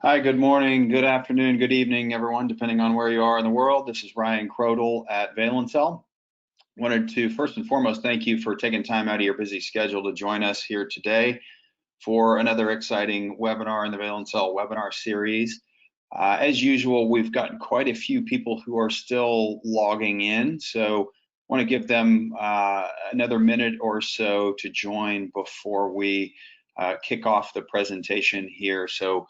Hi, good morning, good afternoon, good evening, everyone, depending on where you are in the world. This is Ryan Crodel at Valencell. Wanted to first and foremost thank you for taking time out of your busy schedule to join us here today for another exciting webinar in the Valencell webinar series. As usual, we've gotten quite a few people who are still logging in, so want to give them another minute or so to join before we kick off the presentation here. So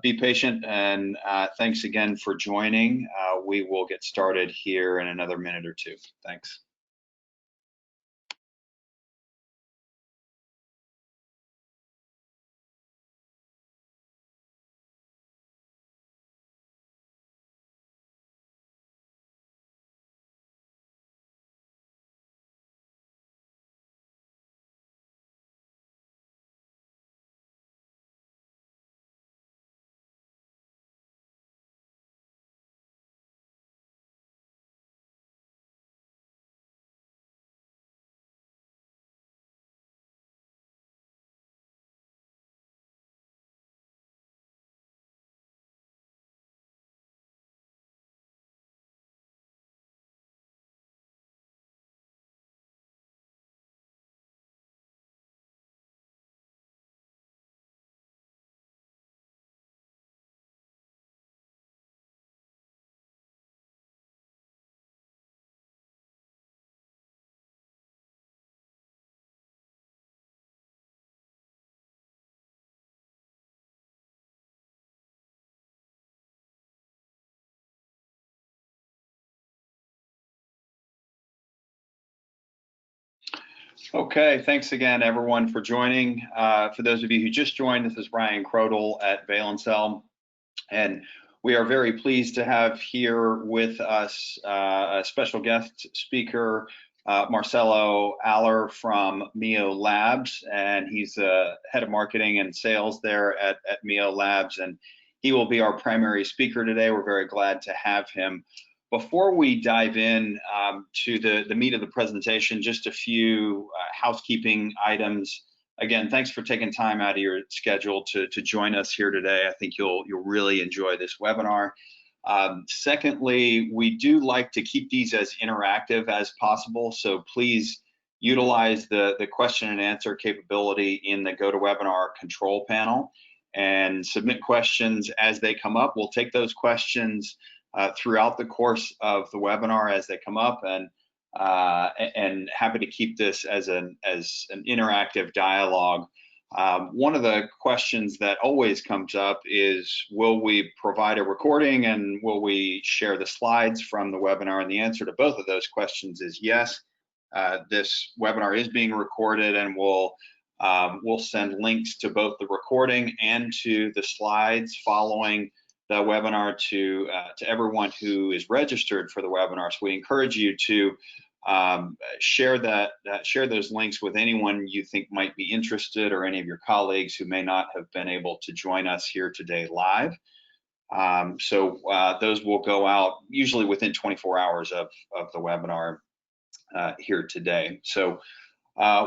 be patient, and thanks again for joining. We will get started here in another minute or two. Thanks. Okay, thanks again, everyone, for joining. For those of you who just joined, this is Ryan Crodel at Valencell, and we are very pleased to have here with us a special guest speaker, Marcelo Aller from MIO Labs, and he's the head of marketing and sales there at MIO Labs, and he will be our primary speaker today. We're very glad to have him. Before we dive in to the meat of the presentation, just a few housekeeping items. Again, thanks for taking time out of your schedule to join us here today. I think you'll really enjoy this webinar. Secondly, we do like to keep these as interactive as possible, so please utilize the question and answer capability in the GoToWebinar control panel and submit questions as they come up. We'll take those questions throughout the course of the webinar as they come up, and happy to keep this as an interactive dialogue. One of the questions that always comes up is, will we provide a recording and will we share the slides from the webinar? And the answer to both of those questions is yes. This webinar is being recorded, and we'll send links to both the recording and to the slides following the webinar to everyone who is registered for the webinar. So we encourage you to share those links with anyone you think might be interested, or any of your colleagues who may not have been able to join us here today live. So those will go out usually within 24 hours of the webinar here today. So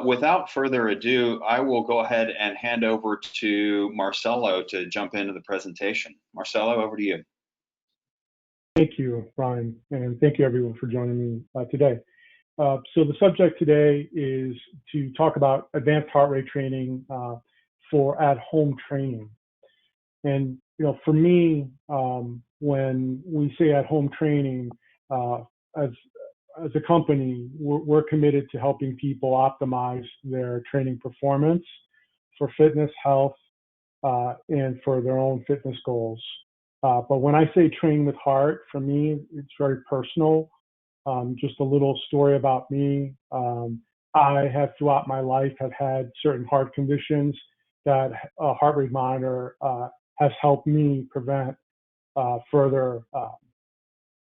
without further ado, I will go ahead and hand over to Marcelo to jump into the presentation. Marcelo, over to you. Thank you, Ryan, and thank you everyone for joining me today. So the subject today is to talk about advanced heart rate training for at-home training. And for me, when we say at-home training, as a company, we're committed to helping people optimize their training performance for fitness, health, and for their own fitness goals. But when I say train with heart, for me, it's very personal. Just a little story about me. I have throughout my life have had certain heart conditions that a heart rate monitor has helped me prevent further,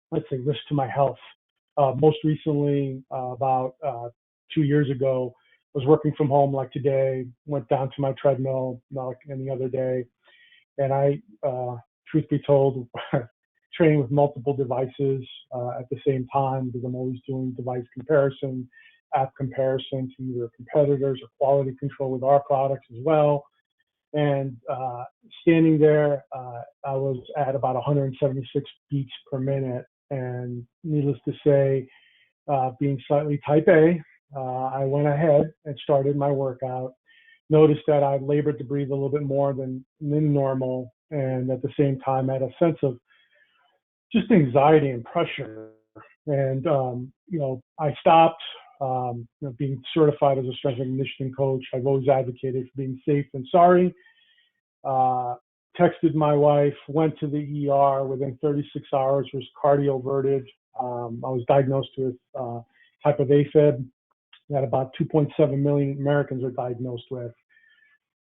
let's say, risk to my health. Most recently, about 2 years ago, I was working from home like today, went down to my treadmill like any other day, and I, truth be told, train with multiple devices at the same time, because I'm always doing device comparison, app comparison to either competitors or quality control with our products as well. And standing there, I was at about 176 beats per minute. And needless to say, being slightly type A, I went ahead and started my workout. Noticed that I labored to breathe a little bit more than normal, and at the same time had a sense of just anxiety and pressure. And I stopped. Being certified as a strength and conditioning coach, I've always advocated for being safe and sorry. Texted my wife, went to the ER within 36 hours, was cardioverted. I was diagnosed with type of AFib that about 2.7 million Americans are diagnosed with.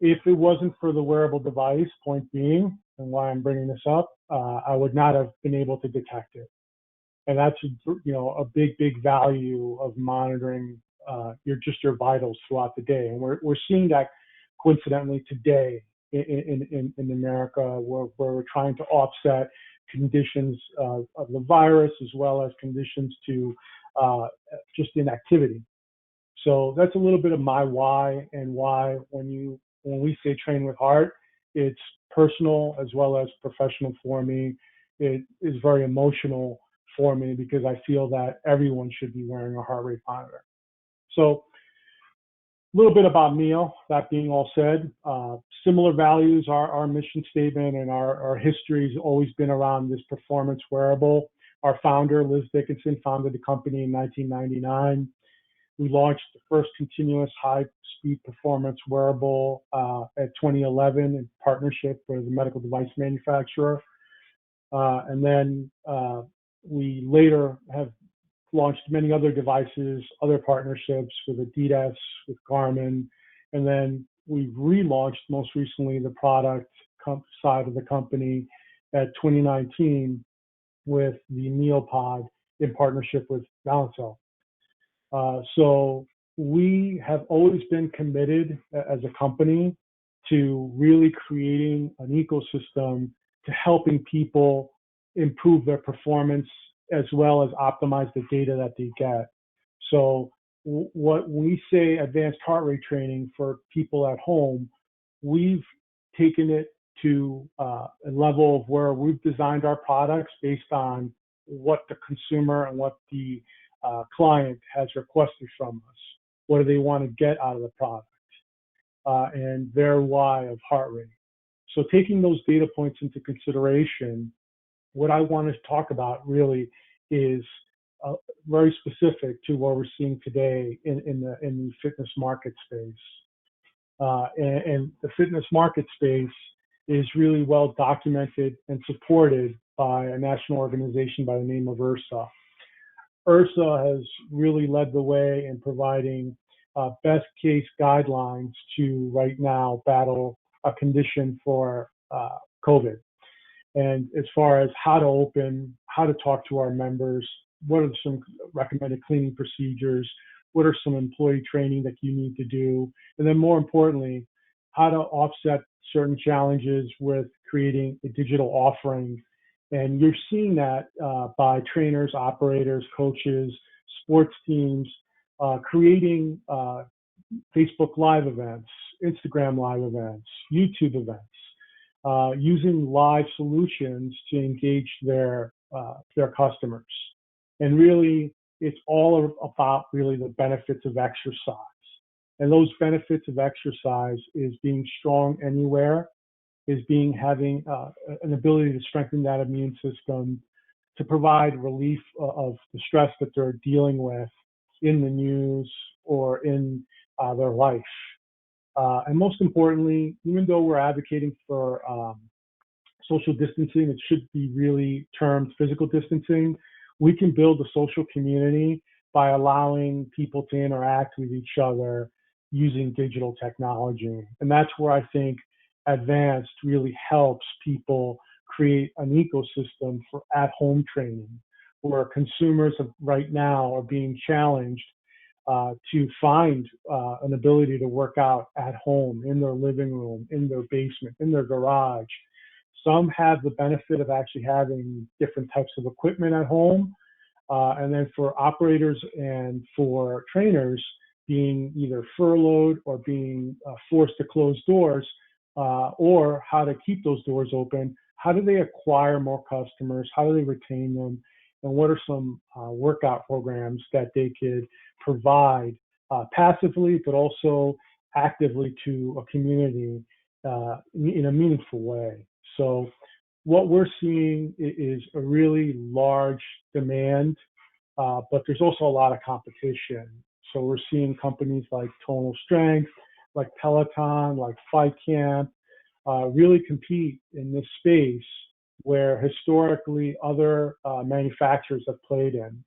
If it wasn't for the wearable device, point being, and why I'm bringing this up, I would not have been able to detect it. And that's a big value of monitoring your vitals throughout the day. And we're seeing that coincidentally today in America, where we're trying to offset conditions of the virus as well as conditions to just inactivity. So that's a little bit of my why, and why when we say train with heart, it's personal as well as professional for me. It is very emotional for me because I feel that everyone should be wearing a heart rate monitor. So a little bit about MIO. That being all said, similar values, our mission statement and our history has always been around this performance wearable. Our founder, Liz Dickinson, founded the company in 1999. We launched the first continuous high-speed performance wearable at 2011 in partnership with a medical device manufacturer. And then we later have launched many other devices, other partnerships with Adidas, with Garmin, and then we've relaunched most recently the product side of the company at 2019 with the NeoPod in partnership with Marcelo. So we have always been committed as a company to really creating an ecosystem to helping people improve their performance as well as optimize the data that they get. So what we say advanced heart rate training for people at home, we've taken it to a level of where we've designed our products based on what the consumer and what the client has requested from us. What do they want to get out of the product? And their why of heart rate. So taking those data points into consideration, what I want to talk about really is very specific to what we're seeing today in the fitness market space. And the fitness market space is really well documented and supported by a national organization by the name of IHRSA. IHRSA has really led the way in providing best case guidelines to right now battle a condition for COVID. And as far as how to open, how to talk to our members, what are some recommended cleaning procedures, what are some employee training that you need to do, and then more importantly, how to offset certain challenges with creating a digital offering. And you're seeing that by trainers, operators, coaches, sports teams, creating Facebook Live events, Instagram Live events, YouTube events, using live solutions to engage their customers. And really, it's all about really the benefits of exercise. And those benefits of exercise is being strong anywhere, is having an ability to strengthen that immune system, to provide relief of the stress that they're dealing with in the news or in their life. And most importantly, even though we're advocating for social distancing, it should be really termed physical distancing. We can build a social community by allowing people to interact with each other using digital technology. And that's where I think Advanced really helps people create an ecosystem for at-home training, where consumers right now are being challenged to find an ability to work out at home, in their living room, in their basement, in their garage. Some have the benefit of actually having different types of equipment at home. And then for operators and for trainers being either furloughed or being forced to close doors, or how to keep those doors open. How do they acquire more customers? How do they retain them? And what are some workout programs that they could provide passively, but also actively to a community in a meaningful way? So what we're seeing is a really large demand, but there's also a lot of competition. So we're seeing companies like Tonal Strength, like Peloton, like Fight Camp, really compete in this space where historically other manufacturers have played in,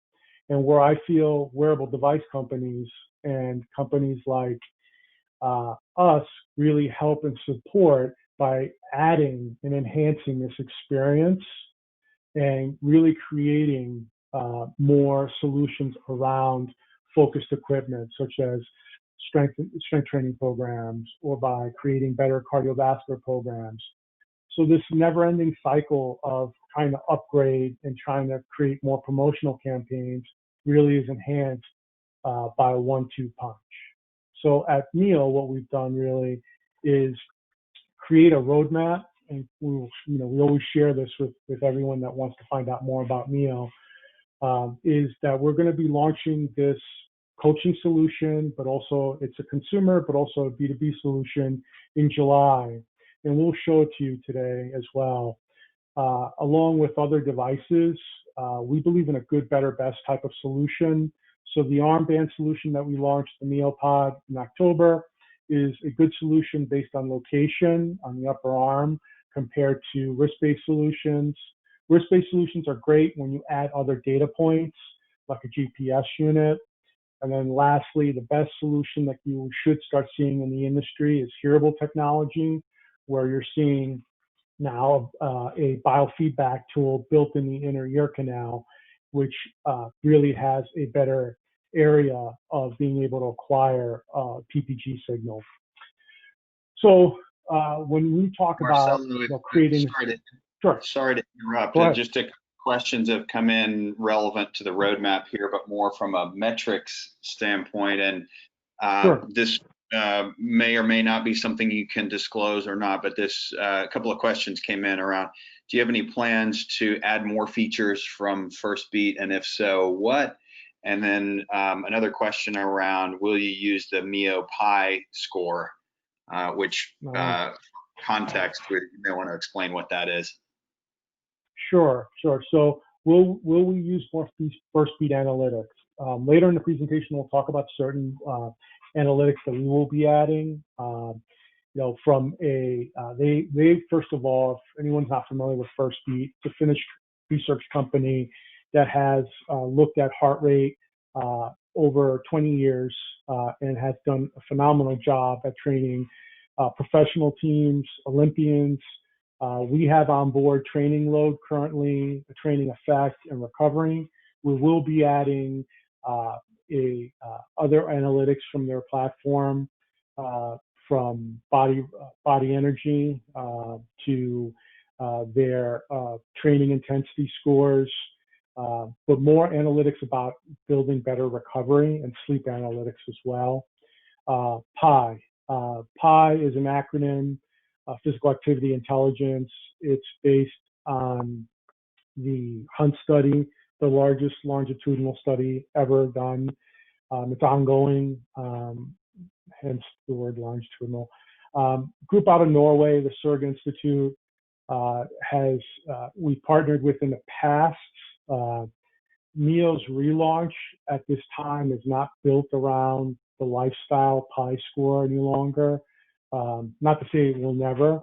and where I feel wearable device companies and companies like us really help and support by adding and enhancing this experience and really creating more solutions around focused equipment, such as strength training programs, or by creating better cardiovascular programs. So this never-ending cycle of trying to upgrade and trying to create more promotional campaigns really is enhanced by a 1-2 punch. So at MIO, what we've done really is create a roadmap, and we always share this with everyone that wants to find out more about MIO, is that we're going to be launching this coaching solution, but also it's a consumer, but also a B2B solution in July. And we'll show it to you today as well. Along with other devices, we believe in a good, better, best type of solution. So the armband solution that we launched, the MIO Pod, in October, is a good solution based on location on the upper arm compared to risk-based solutions. Risk-based solutions are great when you add other data points, like a GPS unit. And then lastly, the best solution that you should start seeing in the industry is hearable technology, where you're seeing now a biofeedback tool built in the inner ear canal, which really has a better area of being able to acquire PPG signal. So when we talk about Marcelo, creating, sorry to interrupt. Just a questions have come in relevant to the roadmap here, but more from a metrics standpoint. And this may or may not be something you can disclose or not, but this a couple of questions came in around, do you have any plans to add more features from First Beat? And if so, what? And then another question around, will you use the MIO Pi score, which context, you may want to explain what that is. Sure. So will we use First Beat analytics? Later in the presentation, we'll talk about certain analytics that we will be adding. From they first of all, if anyone's not familiar with First Beat, it's a Finnish research company that has looked at heart rate over 20 years and has done a phenomenal job at training professional teams, Olympians. We have on board training load currently, training effect, and recovery. We will be adding other analytics from their platform, from body energy to their training intensity scores, but more analytics about building better recovery and sleep analytics as well. PI. PI is an acronym, Physical Activity Intelligence. It's based on the Hunt study, the largest longitudinal study ever done. It's ongoing, hence the word longitudinal. Group out of Norway, the Surg Institute, we partnered with in the past. MIO's relaunch at this time is not built around the lifestyle Pi score any longer. Not to say it will never.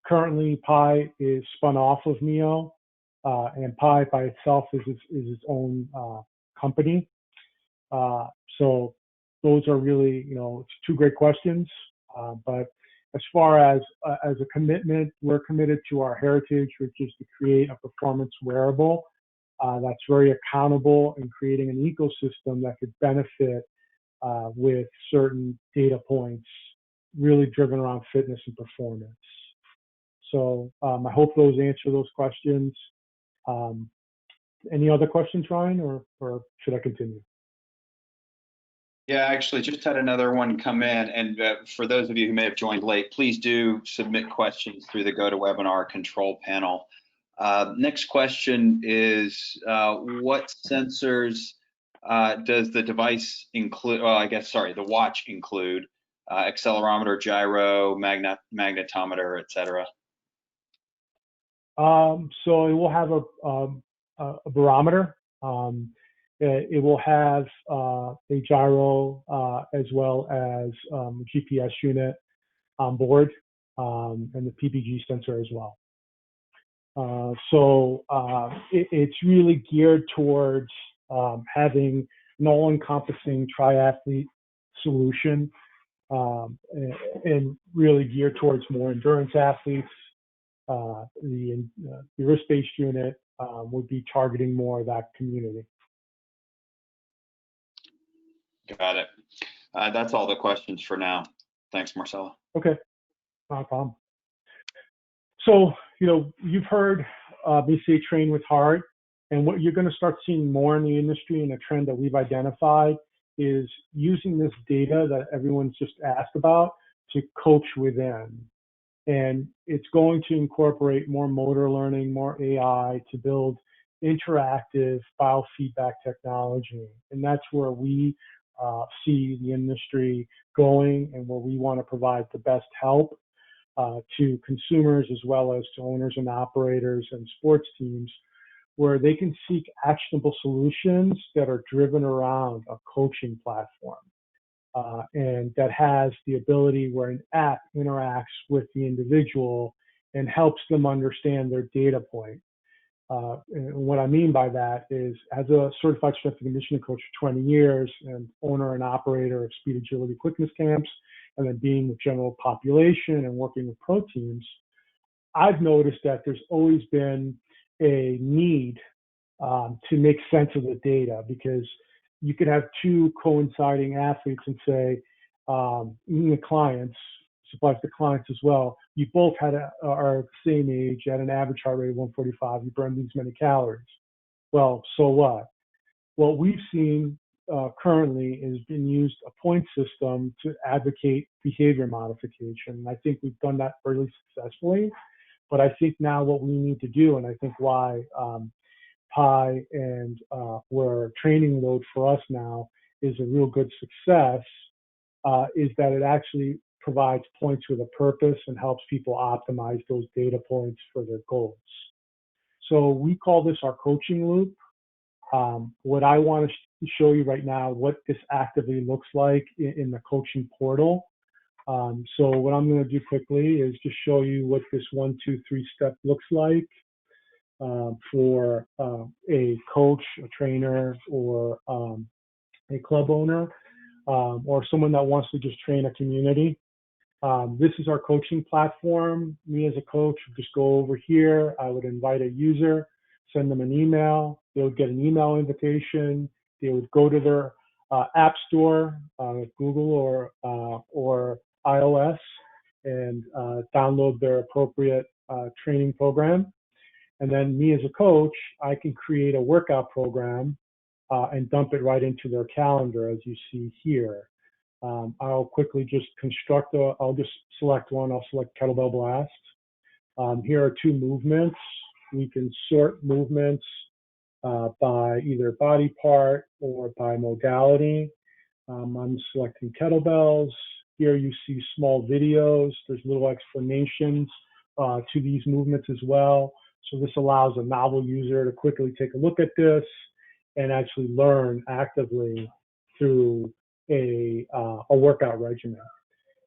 Currently Pi is spun off of MIO, and Pi by itself is its own company. So those are really, it's two great questions. But as far as a commitment, we're committed to our heritage, which is to create a performance wearable that's very accountable and creating an ecosystem that could benefit with certain data points, really driven around fitness and performance. So I hope those answer those questions. Any other questions, Ryan, or should I continue? Yeah, I actually just had another one come in, and for those of you who may have joined late, please do submit questions through the GoToWebinar control panel. Next question is, what sensors does the device include? Well, I guess, sorry, the watch include accelerometer, gyro, magnetometer, etc. So it will have a barometer. It will have a gyro as well as a GPS unit on board, and the PPG sensor as well. It's really geared towards having an all-encompassing triathlete solution, and really geared towards more endurance athletes. The RiskBased unit would be targeting more of that community. Got it. That's all the questions for now. Thanks, Marcelo. Okay, no problem. So, you've heard me say train with heart, and what you're going to start seeing more in the industry, and a trend that we've identified, is using this data that everyone's just asked about to coach within. And it's going to incorporate more motor learning, more AI to build interactive biofeedback technology. And that's where we see the industry going, and where we want to provide the best help to consumers as well as to owners and operators and sports teams, where they can seek actionable solutions that are driven around a coaching platform. And that has the ability where an app interacts with the individual and helps them understand their data point. And what I mean by that is, as a certified strength and conditioning coach for 20 years and owner and operator of speed, agility, quickness camps, and then being with general population and working with pro teams, I've noticed that there's always been a need to make sense of the data, because you could have two coinciding athletes and say, even the clients, supplies to clients as well, you both are the same age, at an average heart rate of 145, you burn these many calories. Well, so what? What we've seen currently has been used a point system to advocate behavior modification. I think we've done that fairly successfully, but I think now what we need to do, and I think why Pi and where training load for us now is a real good success, is that it actually provides points with a purpose and helps people optimize those data points for their goals. So we call this our coaching loop. What I want to show you right now, what this actively looks like in the coaching portal. So what I'm going to do quickly is just show you what this 1, 2, 3 step looks like for a coach, a trainer, or a club owner, or someone that wants to just train a community. This is our coaching platform. Me as a coach would just go over here. I would invite a user, send them an email. They would get an email invitation. They would go to their app store, Google or iOS, and download their appropriate training program. And then me as a coach, I can create a workout program and dump it right into their calendar, as you see here. I'll quickly just I'll just select one. I'll select kettlebell blast. Here are 2 movements. We can sort movements by either body part or by modality. I'm selecting kettlebells. Here you see small videos. There's little explanations to these movements as well. So this allows a novel user to quickly take a look at this and actually learn actively through a workout regimen.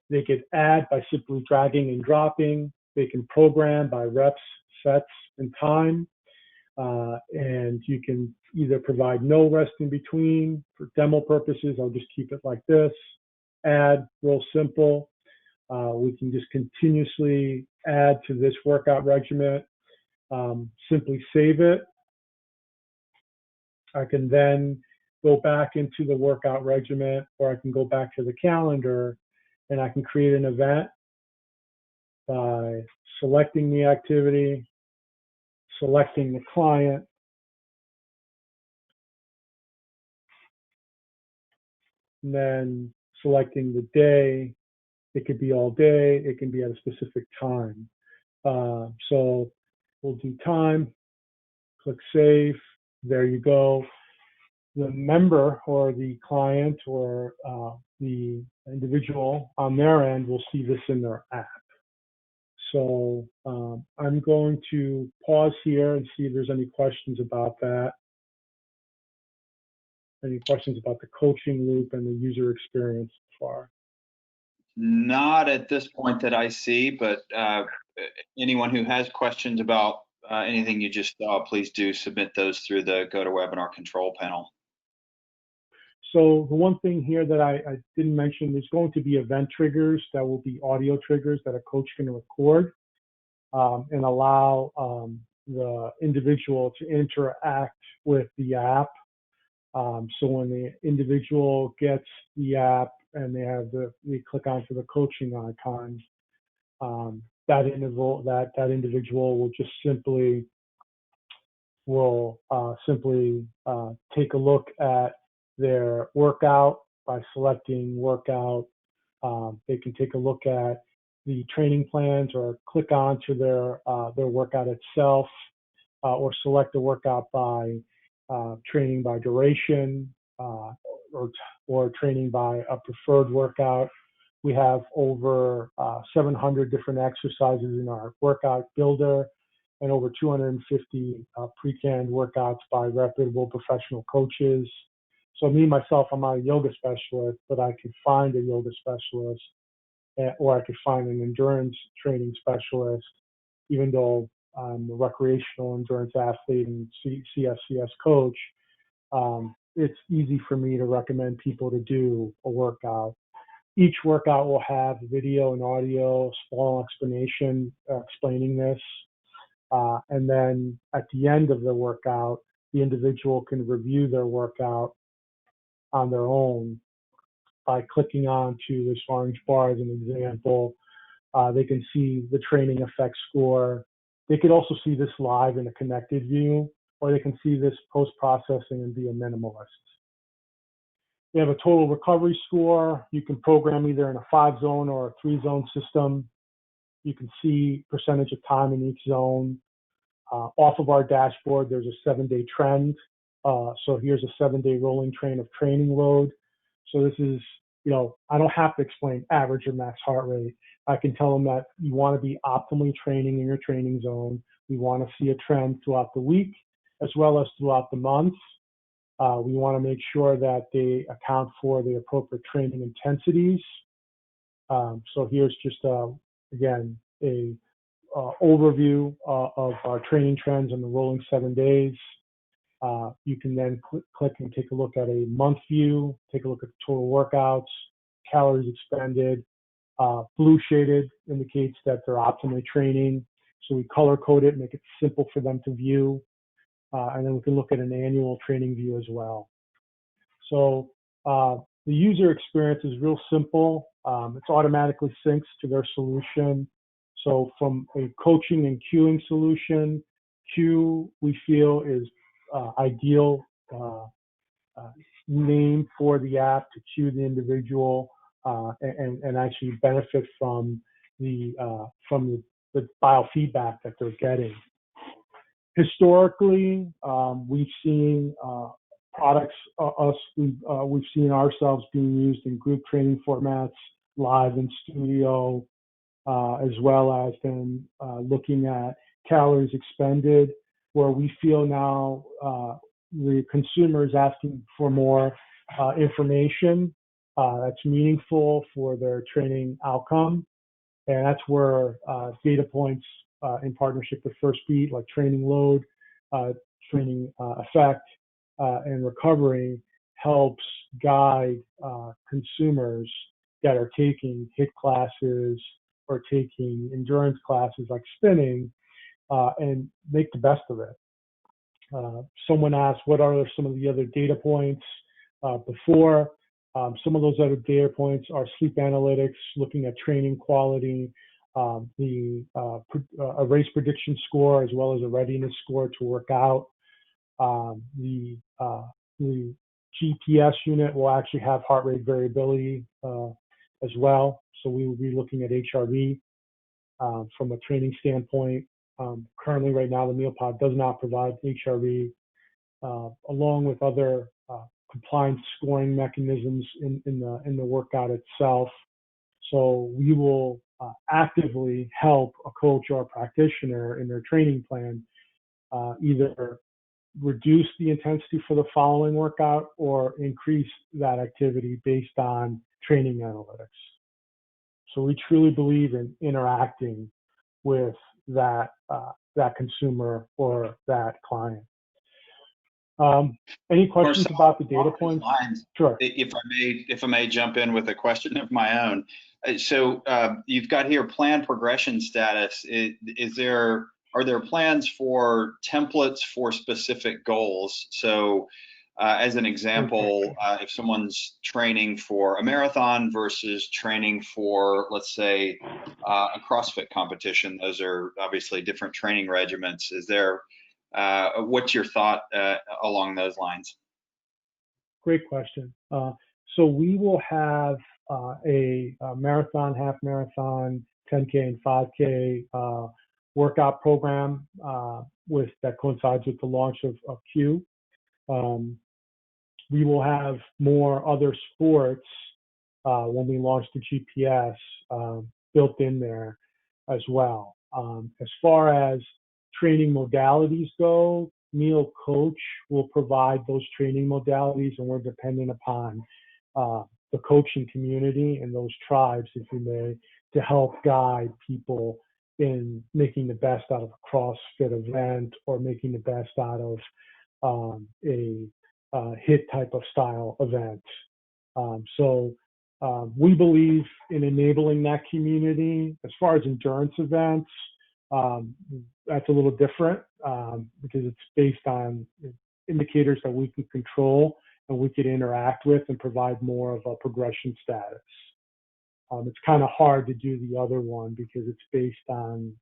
They could add by simply dragging and dropping. They can program by reps, sets, and time. And you can either provide no rest in between. For demo purposes, I'll just keep it like this. Add, real simple. We can just continuously add to this workout regimen. Simply save it. I can then go back into the workout regimen, or I can go back to the calendar, and I can create an event by selecting the activity, selecting the client, and then selecting the day. It could be all day, it can be at a specific time. So we'll do time, click save, there you go. The member or the client or the individual on their end will see this in their app. So I'm going to pause here and see if there's any questions about that. Any questions about the coaching loop and the user experience so far? Not at this point that I see, but anyone who has questions about anything you just saw, please do submit those through the GoToWebinar control panel. So the one thing here that I didn't mention, there's going to be event triggers that will be audio triggers that a coach can record and allow the individual to interact with the app. So when the individual gets the app and they click onto the coaching icon, that individual will just simply take a look at their workout by selecting workout. They can take a look at the training plans or click onto their workout itself, or select a workout by training by duration, or training by a preferred workout. We have over 700 different exercises in our workout builder and over 250 pre-canned workouts by reputable professional coaches. So me, myself, I'm not a yoga specialist, but I could find a yoga specialist, or I could find an endurance training specialist, even though I'm a recreational endurance athlete and CSCS coach. It's easy for me to recommend people to do a workout. Each workout will have video and audio, small explanation explaining this. And then at the end of the workout, the individual can review their workout on their own by clicking on to this orange bar as an example. They can see the training effect score. They could also see this live in a connected view, or they can see this post-processing and be a minimalist. We have a total recovery score. You can program either in a 5-zone or a 3-zone system. You can see percentage of time in each zone. Off of our dashboard, there's a 7-day trend. So here's a 7-day rolling train of training load. So this is, I don't have to explain average or max heart rate. I can tell them that you want to be optimally training in your training zone. We want to see a trend throughout the week as well as throughout the month. We want to make sure that they account for the appropriate training intensities. So here's just, again, a overview of our training trends in the rolling 7 days. You can then click and take a look at a month view, take a look at the total workouts, calories expended. Blue shaded indicates that they're optimally training. So we color code it, make it simple for them to view. And then we can look at an annual training view as well. So the user experience is real simple. It's automatically syncs to their solution. So from a coaching and queuing solution, queue we feel is ideal name for the app to queue the individual and actually benefit from the biofeedback that they're getting. Historically, we've seen products, we've seen ourselves being used in group training formats, live in studio, as well as in looking at calories expended, where we feel now the consumer is asking for more information that's meaningful for their training outcome. And that's where data points in partnership with First Beat, like training load, training effect, and recovery, helps guide consumers that are taking HIIT classes or taking endurance classes like spinning and make the best of it. Someone asked, what are some of the other data points before? Some of those other data points are sleep analytics, looking at training quality, a race prediction score, as well as a readiness score to work out. The GPS unit will actually have heart rate variability as well. So we will be looking at HRV from a training standpoint. Currently, right now, the MIO pod does not provide HRV, along with other compliance scoring mechanisms in the workout itself. So we will actively help a coach or a practitioner in their training plan either reduce the intensity for the following workout or increase that activity based on training analytics. So we truly believe in interacting with that consumer or that client. Any questions Marcelo, about the data along those points? lines, Sure. if I may jump in with a question of my own. So you've got here plan progression status. Are there plans for templates for specific goals? So as an example, if someone's training for a marathon versus training for, let's say, a CrossFit competition, those are obviously different training regimens. What's your thought along those lines? Great question. So we will have a marathon, half marathon, 10K and 5K workout program that coincides with the launch of Q. We will have more other sports when we launch the GPS built in there as well. As far as training modalities go, MIO Coach will provide those training modalities, and we're dependent upon the coaching community and those tribes, if you may, to help guide people in making the best out of a CrossFit event or making the best out of a HIIT type of style event. So we believe in enabling that community. As far as endurance events, that's a little different because it's based on indicators that we can control and we could interact with and provide more of a progression status. It's kind of hard to do the other one because it's based on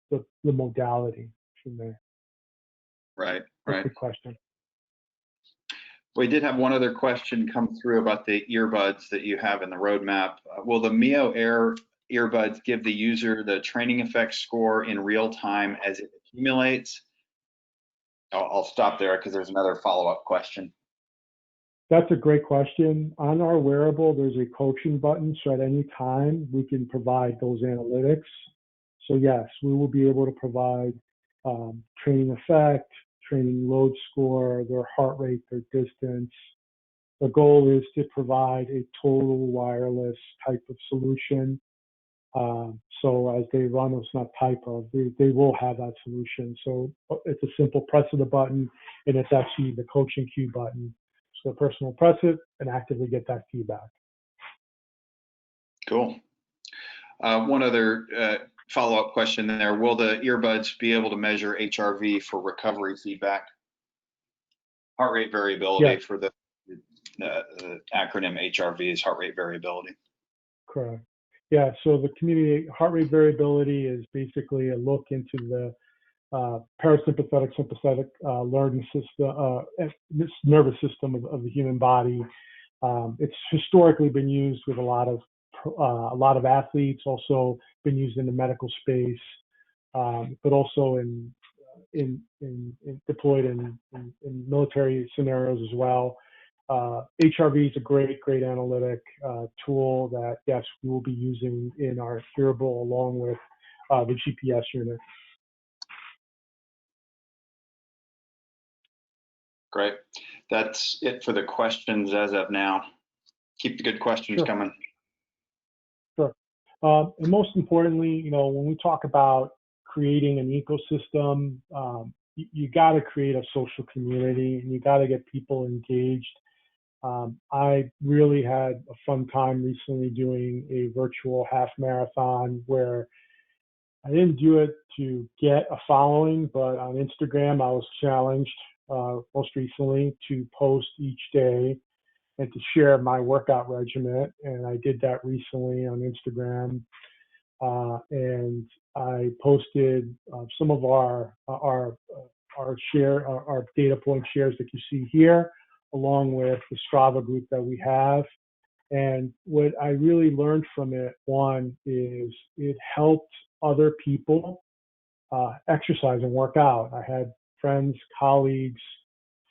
the modality from there. Right. That's a good question. We did have one other question come through about the earbuds that you have in the roadmap. Will the MIO Air earbuds give the user the training effect score in real time as it accumulates? I'll stop there because there's another follow-up question. That's a great question. On our wearable, there's a coaching button, so at any time we can provide those analytics. So yes, we will be able to provide training effect, training load score, their heart rate, their distance. The goal is to provide a total wireless type of solution. So as they run, it's not type of, they will have that solution. So it's a simple press of the button, and it's actually the coaching cue button. So the person will press it and actively get that feedback. Cool. One other follow-up question there. Will the earbuds be able to measure HRV for recovery feedback? Heart rate variability, yes. For the acronym HRV is heart rate variability. Correct. Yeah, so the community heart rate variability is basically a look into the parasympathetic, sympathetic learning system, this nervous system of the human body. It's historically been used with a lot of athletes, also been used in the medical space, but also deployed in military scenarios as well. HRV is a great analytic tool that, yes, we will be using in our Wearable along with the GPS unit. Great. That's it for the questions as of now. Keep the good questions coming. Sure. And most importantly, when we talk about creating an ecosystem, you got to create a social community and you got to get people engaged. I really had a fun time recently doing a virtual half marathon where I didn't do it to get a following, but on Instagram, I was challenged most recently to post each day and to share my workout regimen. And I did that recently on Instagram. And I posted some of our data point shares that you see here, along with the Strava group that we have. And what I really learned from it, one, is it helped other people exercise and work out. I had friends, colleagues,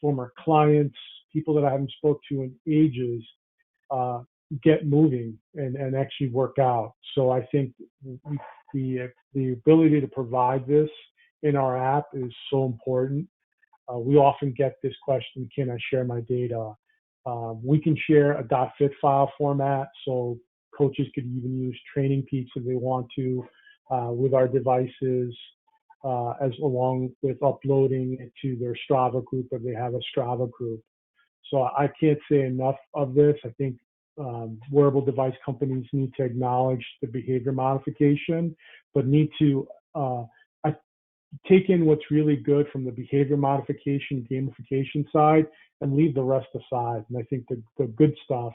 former clients, people that I haven't spoke to in ages, get moving and actually work out. So I think the ability to provide this in our app is so important. We often get this question, can I share my data? We can share a .fit file format, so coaches could even use training peaks if they want to with our devices, as along with uploading it to their Strava group if they have a Strava group. So I can't say enough of this. I think wearable device companies need to acknowledge the behavior modification, but need to take in what's really good from the behavior modification, gamification side, and leave the rest aside. And I think the good stuff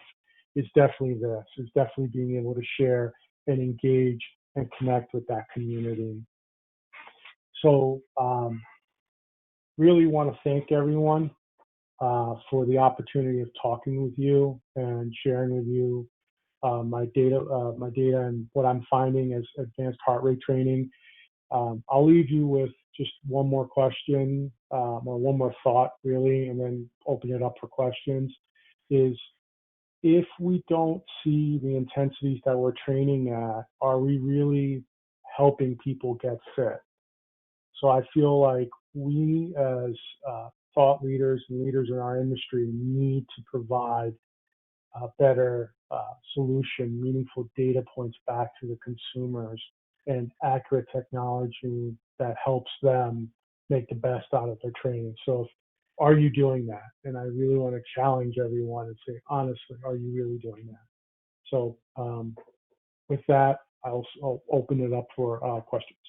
is definitely this, is definitely being able to share and engage and connect with that community. So really want to thank everyone for the opportunity of talking with you and sharing with you my data and what I'm finding as advanced heart rate training. I'll leave you with just one more question or one more thought, really, and then open it up for questions. Is if we don't see the intensities that we're training at, are we really helping people get fit? So I feel like we as thought leaders and leaders in our industry need to provide a better solution, meaningful data points back to the consumers, and accurate technology that helps them make the best out of their training. So are you doing that? And I really want to challenge everyone and say, honestly, are you really doing that? So with that, I'll open it up for questions.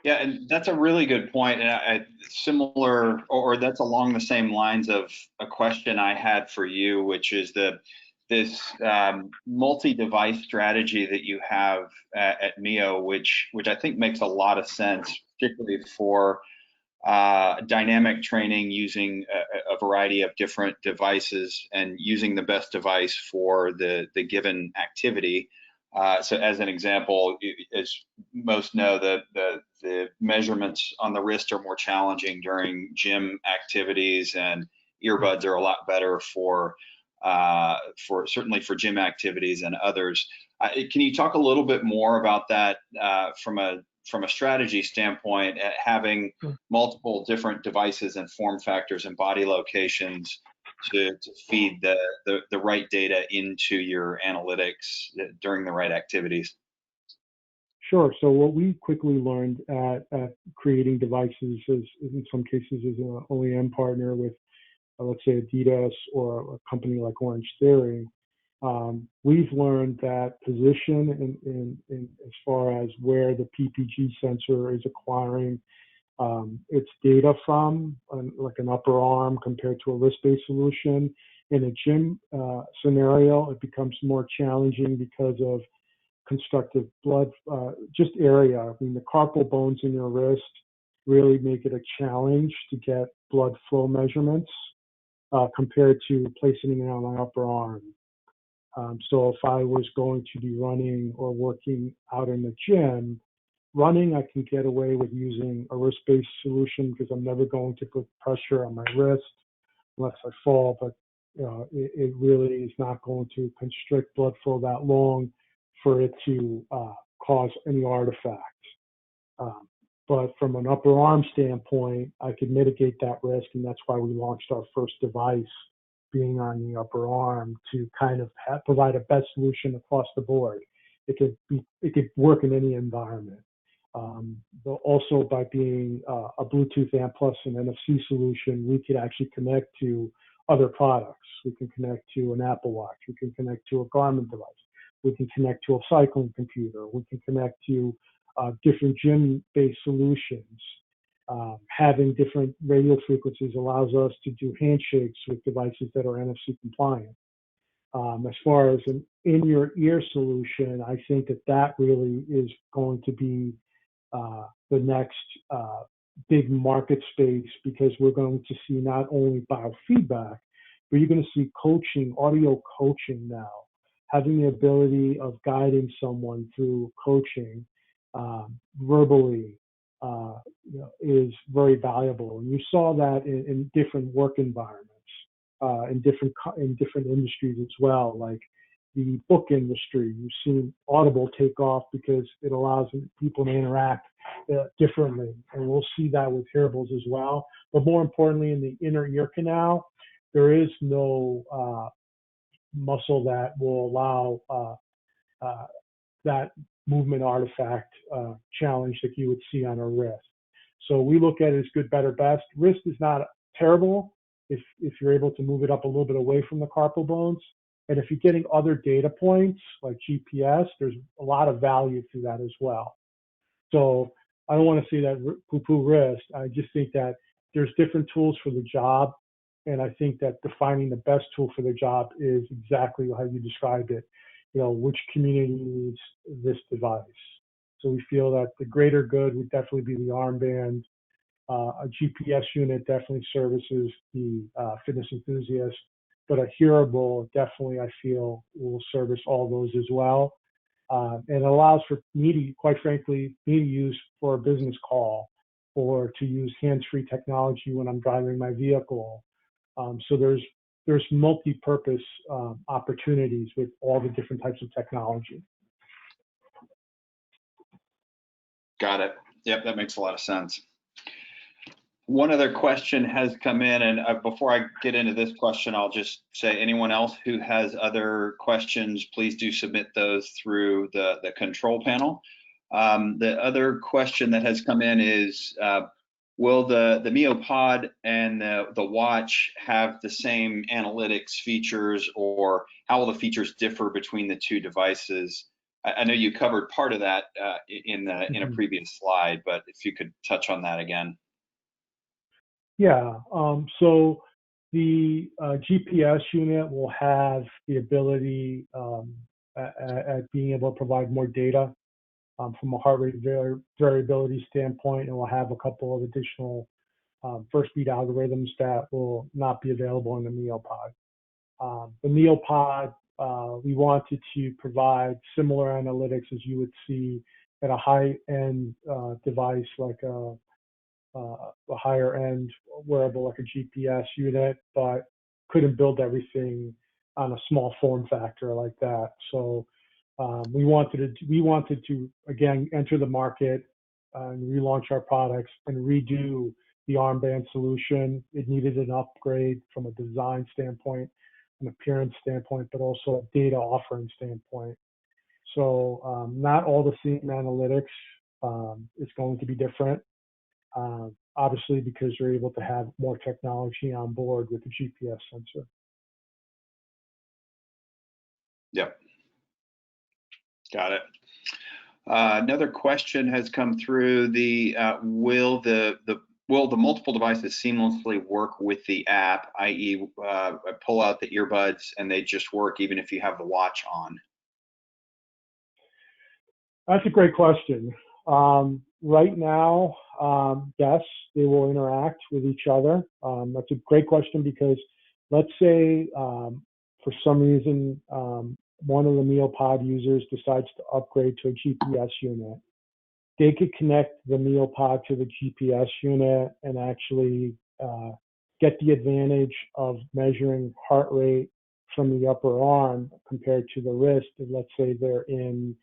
Yeah, and that's a really good point, and similar, or that's along the same lines of a question I had for you, which is this multi-device strategy that you have at MIO, which I think makes a lot of sense, particularly for dynamic training using a variety of different devices and using the best device for the given activity. So as an example, as most know, the measurements on the wrist are more challenging during gym activities, and earbuds are a lot better for certainly for gym activities and others. Can you talk a little bit more about that from a strategy standpoint, at having multiple different devices and form factors and body locations to feed the right data into your analytics during the right activities? Sure. So what we quickly learned at creating devices is, in some cases, as an OEM partner with, let's say, Adidas or a company like Orange Theory, we've learned that position in as far as where the PPG sensor is acquiring its data from, like an upper arm compared to a wrist-based solution. In a gym scenario, it becomes more challenging because of constructive blood, just area. I mean, the carpal bones in your wrist really make it a challenge to get blood flow measurements compared to placing it on my upper arm. So if I was going to be running or working out in the gym, running, I can get away with using a wrist-based solution because I'm never going to put pressure on my wrist unless I fall, but it really is not going to constrict blood flow that long for it to cause any artifacts. But from an upper arm standpoint, I could mitigate that risk, and that's why we launched our first device being on the upper arm to kind of provide a best solution across the board. It could work in any environment. But also by being a Bluetooth ANT Plus and NFC solution, we could actually connect to other products. We can connect to an Apple Watch. We can connect to a Garmin device. We can connect to a cycling computer. We can connect to different gym-based solutions. Having different radio frequencies allows us to do handshakes with devices that are NFC compliant. As far as an in-your-ear solution, I think that really is going to be the next big market space because we're going to see not only biofeedback, but you're going to see coaching, audio coaching now, having the ability of guiding someone through coaching verbally is very valuable. And you saw that in different work environments, in different industries as well, like the book industry. You've seen Audible take off because it allows people to interact differently, and we'll see that with hearables as well. But more importantly, in the inner ear canal, there is no muscle that will allow that movement artifact challenge that you would see on a wrist. So we look at it as good, better, best. Wrist is not terrible if you're able to move it up a little bit away from the carpal bones. And if you're getting other data points like GPS, there's a lot of value to that as well. So I don't want to say that poo-poo wrist. I just think that there's different tools for the job. And I think that defining the best tool for the job is exactly how you described it. You know, which community needs this device. So we feel that the greater good would definitely be the armband. A GPS unit definitely services the fitness enthusiast, but a hearable definitely, I feel, will service all those as well. And it allows for me to, quite frankly, me to use for a business call or to use hands-free technology when I'm driving my vehicle. So there's multi-purpose opportunities with all the different types of technology. Got it. Yep, that makes a lot of sense. One other question has come in, and before I get into this question, I'll just say anyone else who has other questions, please do submit those through the control panel. The other question that has come in is, will the MIO Pod and the watch have the same analytics features, or how will the features differ between the two devices? I know you covered part of that in a previous slide, but if you could touch on that again. Yeah, so the GPS unit will have the ability at being able to provide more data from a heart rate variability standpoint, and we'll have a couple of additional first beat algorithms that will not be available in the MIO Pod. The MIO Pod, we wanted to provide similar analytics as you would see at a high-end device like a higher end wearable like a GPS unit, but couldn't build everything on a small form factor like that. So we wanted to again enter the market and relaunch our products and redo the armband solution. It needed an upgrade from a design standpoint, an appearance standpoint, but also a data offering standpoint. So not all the same analytics is going to be different. Obviously, because you're able to have more technology on board with the GPS sensor. Yep. Got it. Another question has come through. Will the multiple devices seamlessly work with the app, i.e., pull out the earbuds and they just work even if you have the watch on? That's a great question. Right now, yes, they will interact with each other. That's a great question because let's say for some reason one of the MIO Pod users decides to upgrade to a GPS unit. They could connect the MIO Pod to the GPS unit and actually get the advantage of measuring heart rate from the upper arm compared to the wrist. And let's say they're in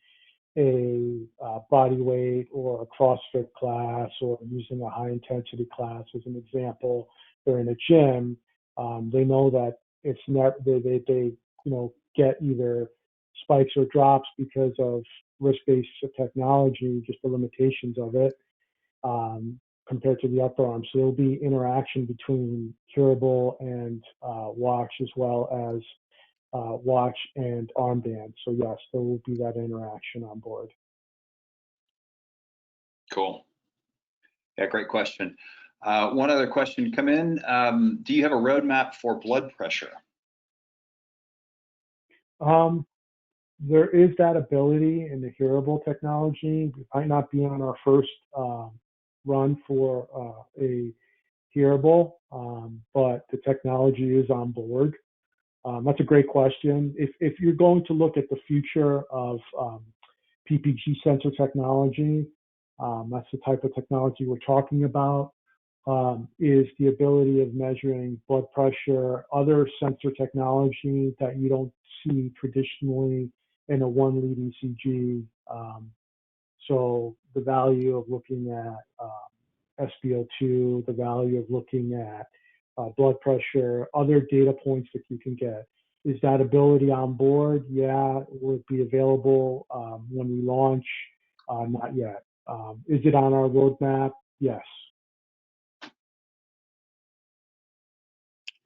a body weight or a CrossFit class or using a high intensity class as an example. They're in a gym. They know that it's not they get either spikes or drops because of risk-based technology, just the limitations of it compared to the upper arm. So there'll be interaction between hearable and watch as well as watch and armband. So yes, there will be that interaction on board. Cool. Yeah, great question. One other question come in. Do you have a roadmap for blood pressure? There is that ability in the hearable technology. It might not be on our first run for a hearable, but the technology is on board. That's a great question. If you're going to look at the future of PPG sensor technology, that's the type of technology we're talking about, is the ability of measuring blood pressure, other sensor technology that you don't see traditionally in a one-lead ECG. So the value of looking at SpO2, the value of looking at blood pressure, other data points that you can get. Is that ability on board? Yeah. Will it be available when we launch? Not yet. Is it on our roadmap? Yes.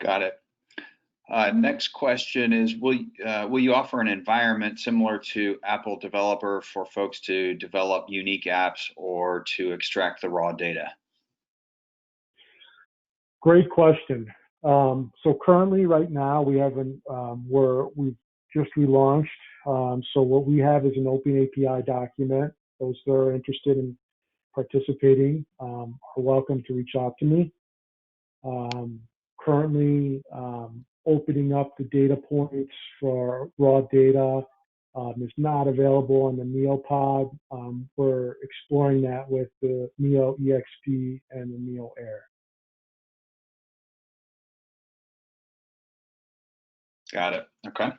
Got it. Next question is, will you offer an environment similar to Apple Developer for folks to develop unique apps or to extract the raw data? Great question. So currently, right now, we haven't. We've just relaunched. So what we have is an open API document. Those that are interested in participating are welcome to reach out to me. Currently, opening up the data points for raw data is not available on the MIO pod. We're exploring that with the MIO EXP and the MIO Air. Got it. Okay.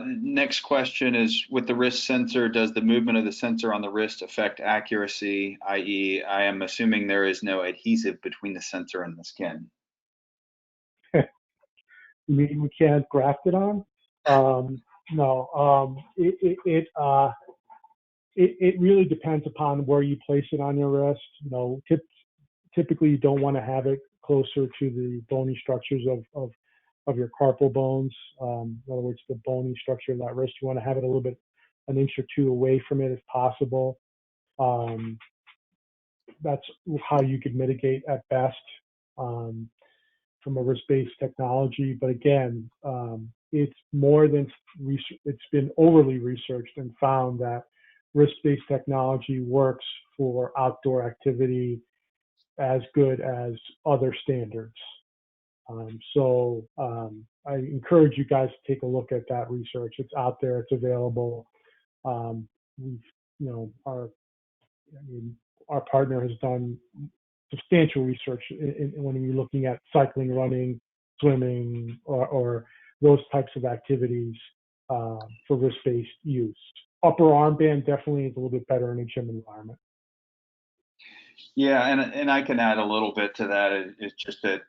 Next question is, with the wrist sensor, does the movement of the sensor on the wrist affect accuracy, i.e., I am assuming there is no adhesive between the sensor and the skin? You mean we can't graft it on? No. It really depends upon where you place it on your wrist. You know, typically you don't want to have it closer to the bony structures of your carpal bones. In other words, the bony structure of that wrist. You want to have it a little bit, an inch or two away from it if possible. That's how you could mitigate at best from a wrist-based technology. But again, it's more than it's been overly researched and found that wrist-based technology works for outdoor activity as good as other standards. So I encourage you guys to take a look at that research. It's out there. It's available. Our partner has done substantial research when you're looking at cycling, running, swimming, or those types of activities for wrist-based use. Upper armband definitely is a little bit better in a gym environment. Yeah, and I can add a little bit to that. It's just that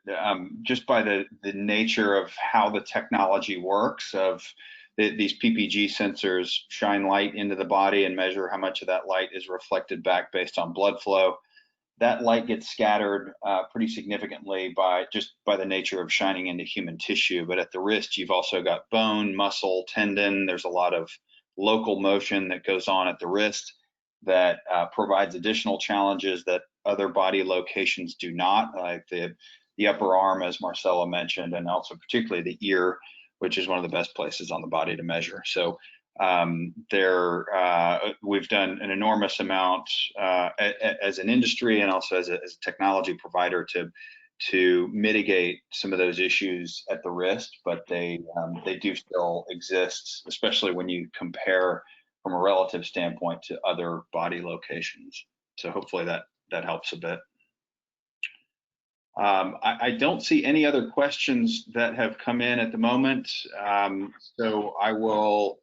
just by the nature of how the technology works, these PPG sensors shine light into the body and measure how much of that light is reflected back based on blood flow. That light gets scattered pretty significantly by the nature of shining into human tissue. But at the wrist, you've also got bone, muscle, tendon. There's a lot of local motion that goes on at the wrist that provides additional challenges that other body locations do not, like the upper arm, as Marcelo mentioned, and also particularly the ear, which is one of the best places on the body to measure. So we've done an enormous amount as an industry and also as a technology provider to mitigate some of those issues at the wrist, but they do still exist, especially when you compare from a relative standpoint to other body locations. So hopefully that helps a bit. I don't see any other questions that have come in at the moment. So I will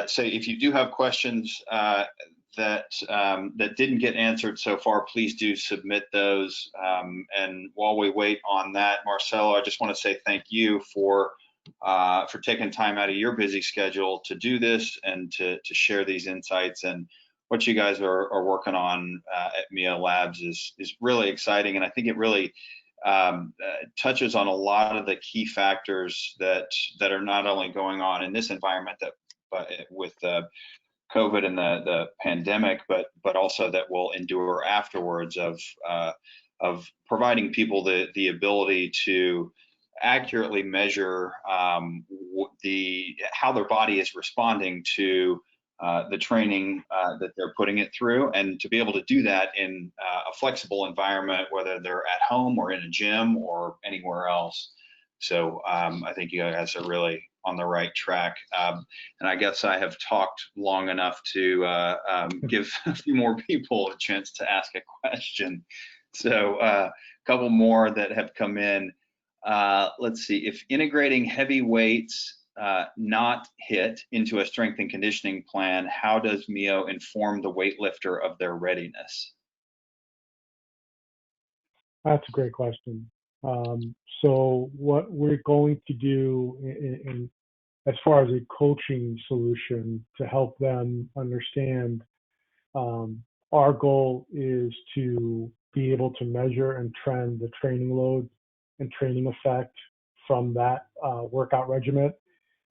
say, if you do have questions that didn't get answered so far, please do submit those. And while we wait on that, Marcelo, I just want to say thank you for taking time out of your busy schedule to do this and to share these insights. And what you guys are working on at MIO Labs is really exciting, and I think it really touches on a lot of the key factors that are not only going on in this environment with COVID and the pandemic, but also that will endure afterwards of providing people the ability to accurately measure how their body is responding to the training that they're putting it through, and to be able to do that in a flexible environment, whether they're at home or in a gym or anywhere else. So I think you guys are really on the right track. And I guess I have talked long enough to give a few more people a chance to ask a question. So a couple more that have come in. Let's see, if integrating heavy weights not hit into a strength and conditioning plan, how does MIO inform the weightlifter of their readiness? That's a great question. So what we're going to do as far as a coaching solution to help them understand, our goal is to be able to measure and trend the training load and training effect from that workout regimen.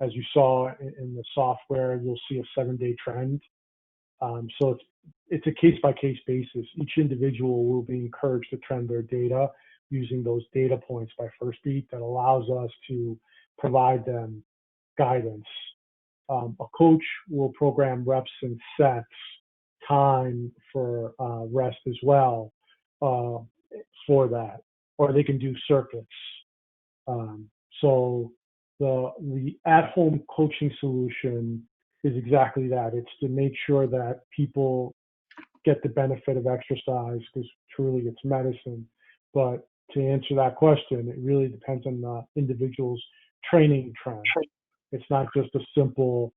As you saw in the software, you'll see a 7-day trend. So it's a case-by-case basis. Each individual will be encouraged to trend their data using those data points by First Beat that allows us to provide them guidance. A coach will program reps and sets, time for rest as well for that, or they can do circuits. So the at-home coaching solution is exactly that. It's to make sure that people get the benefit of exercise, because truly it's medicine. But to answer that question, it really depends on the individual's training trend. It's not just a simple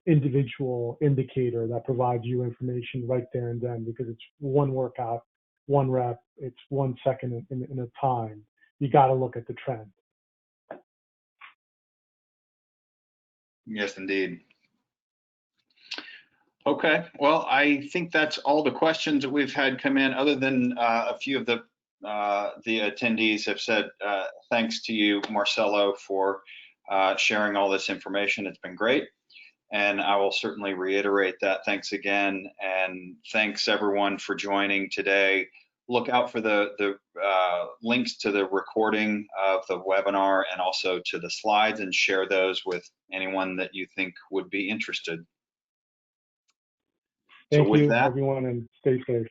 individual indicator that provides you information right there and then, because it's one workout, one rep, it's 1 second in a time. You got to look at the trend. Yes, indeed. Okay, well, I think that's all the questions that we've had come in, other than a few of the attendees have said thanks to you, Marcelo, for sharing all this information. It's been great. And I will certainly reiterate that. Thanks again. And thanks everyone for joining today. Look out for the links to the recording of the webinar and also to the slides, and share those with anyone that you think would be interested. Thank so with you, that, everyone, and stay safe.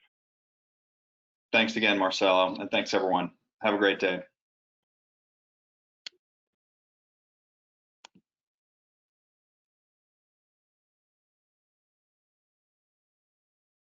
Thanks again, Marcelo, and thanks everyone. Have a great day.